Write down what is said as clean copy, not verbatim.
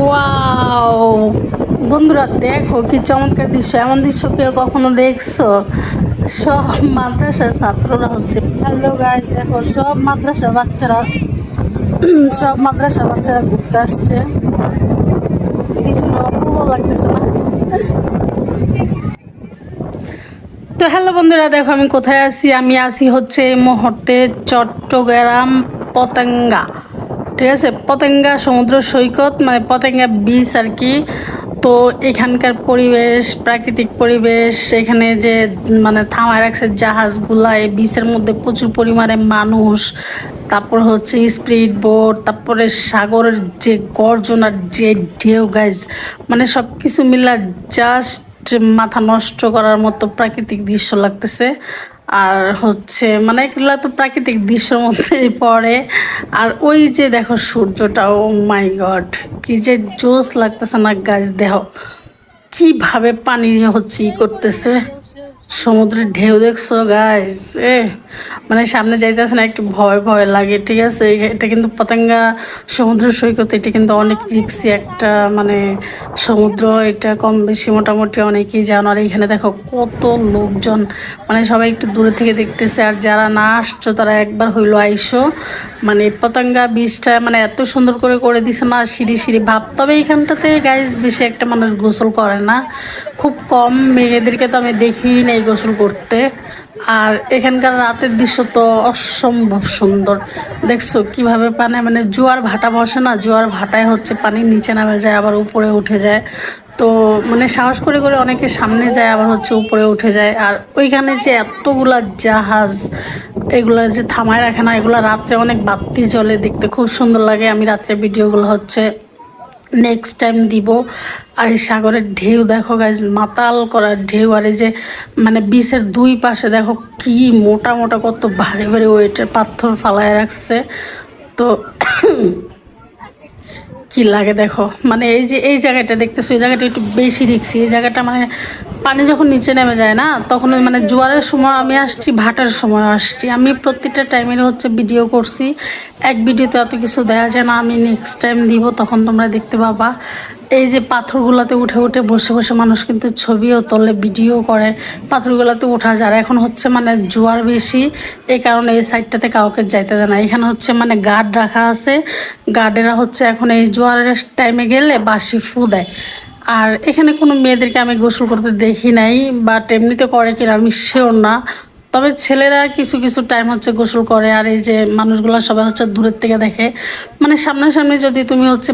Wow বন্ধুরা, দেখো কি চমৎকার দৃশ্য। এমন দৃশ্য কেউ কখনো দেখছো? সব মাদ্রাসার ছাত্ররা হচ্ছে, হ্যালো গাইস, দেখো সব মাদ্রাসা বাচ্চারা ঘুরতে আসছে। দৃশ্যটা অপূর্ব লাগতেছে না? তো হ্যালো বন্ধুরা, দেখো আমি কোথায় আছি। আমি আছি হচ্ছে এই মুহূর্তে চট্টগ্রাম পতেঙ্গা, ঠিক আছে, পতেঙ্গা সমুদ্র সৈকত, মানে পতেঙ্গা বিচ আর কি। তো এখানকার পরিবেশ, প্রাকৃতিক পরিবেশ, এখানে যে মানে থামায় রাখছে জাহাজগুলা, এই বিচের মধ্যে প্রচুর পরিমাণে মানুষ, তারপর হচ্ছে স্পিড বোট, তারপরে সাগরের যে গর্জন আর যে ঢেউ গাইজ, মানে সব কিছু মিলা জাস্ট মাথা নষ্ট করার মতো প্রাকৃতিক দৃশ্য লাগতেছে। আর হচ্ছে মানে এগুলো তো প্রাকৃতিক দৃশ্যের মধ্যেই পড়ে। আর ওই যে দেখো সূর্যটা, ও মাই গড, কি যে জোস লাগতেছে না গাছ। দেখো কিভাবে পানি হচ্ছে ই করতেছে, সমুদ্রের ঢেউ দেখছো গাইস? মানে সামনে যাইতেছে না, একটু ভয় ভয় লাগে, ঠিক আছে। এটা কিন্তু পতেঙ্গা সমুদ্র সৈকত, এটা কিন্তু অনেক রিক্সি একটা মানে সমুদ্র। এটা কম বেশি মোটামুটি অনেকেই জানো। আর এখানে দেখো কত লোকজন, মানে সবাই একটু দূরে থেকে দেখতেছে। আর যারা না আসছো তারা একবার হইলো আইসো। মানে পতেঙ্গা বীজটা মানে এত সুন্দর করে করে দিছে না, সিঁড়ি সিঁড়ি ভাব। তবে এইখানটাতে গাইজ বেশি একটা মানুষ গোসল করে না, খুব কম। মেয়েদেরকে তো আমি দেখি নেই গোসল করতে। আর এখানকার রাতের দৃশ্য তো অসম্ভব সুন্দর। দেখছো কিভাবে পানি, মানে জোয়ার ভাটা বসে না, জোয়ার ভাটায় হচ্ছে পানি নিচে নামে যায়, আবার উপরে উঠে যায়। তো মানে সাহস করে করে অনেকে সামনে যায়, আবার হচ্ছে উপরে উঠে যায়। আর ওইখানে যে এতগুলা জাহাজ, এগুলা যে থামায় রাখে না, এগুলা রাত্রে অনেক বাতি জ্বলে, দেখতে খুব সুন্দর লাগে। আমি রাত্রে ভিডিওগুলো হচ্ছে নেক্সট টাইম দিব। আর এই সাগরের ঢেউ দেখো গাইজ, মাতাল করার ঢেউ। আর এই যে মানে বিচের দুই পাশে দেখো কি মোটা মোটা কত ভারী ভারী ওয়েটের পাথর ফালায় রাখছে। তো কি লাগে দেখো, মানে এই যে এই জায়গাটা দেখতেছো, এই জায়গাটা একটু বেশি রিক্সি। এই জায়গাটা মানে পানি যখন নিচে নেমে যায় না, তখন মানে জোয়ারের সময় আমি আসছি, ভাটার সময় আসছি। আমি প্রত্যেকটা টাইমের হচ্ছে ভিডিও করছি। এক ভিডিওতে এত কিছু দেওয়া যায় না, আমি নেক্সট টাইম দিব, তখন তোমরা দেখতে পাবা। এই যে পাথরগুলোতে উঠে উঠে বসে বসে মানুষ কিন্তু ছবিও তোলে, ভিডিও করে। পাথরগুলোতে ওঠা যায়। এখন হচ্ছে মানে জোয়ার বেশি, এই কারণে এই সাইডটাতে কাউকে যাইতে দেয় না। এখানে হচ্ছে মানে গার্ড রাখা আছে, গার্ডেরা হচ্ছে এখন এই জোয়ারের টাইমে গেলে বাঁশি ফু দেয়। আর এখানে কোনো মেয়েদেরকে আমি গোসল করতে দেখি নাই, বাট এমনিতে করে কিনা আমি শিওর না। তবে ছেলেরা কিছু কিছু টাইম হচ্ছে গোসল করে। আর এই যে মানুষগুলো সবাই হচ্ছে দূরের থেকে দেখে, মানে সামনাসামনি যদি তুমি হচ্ছে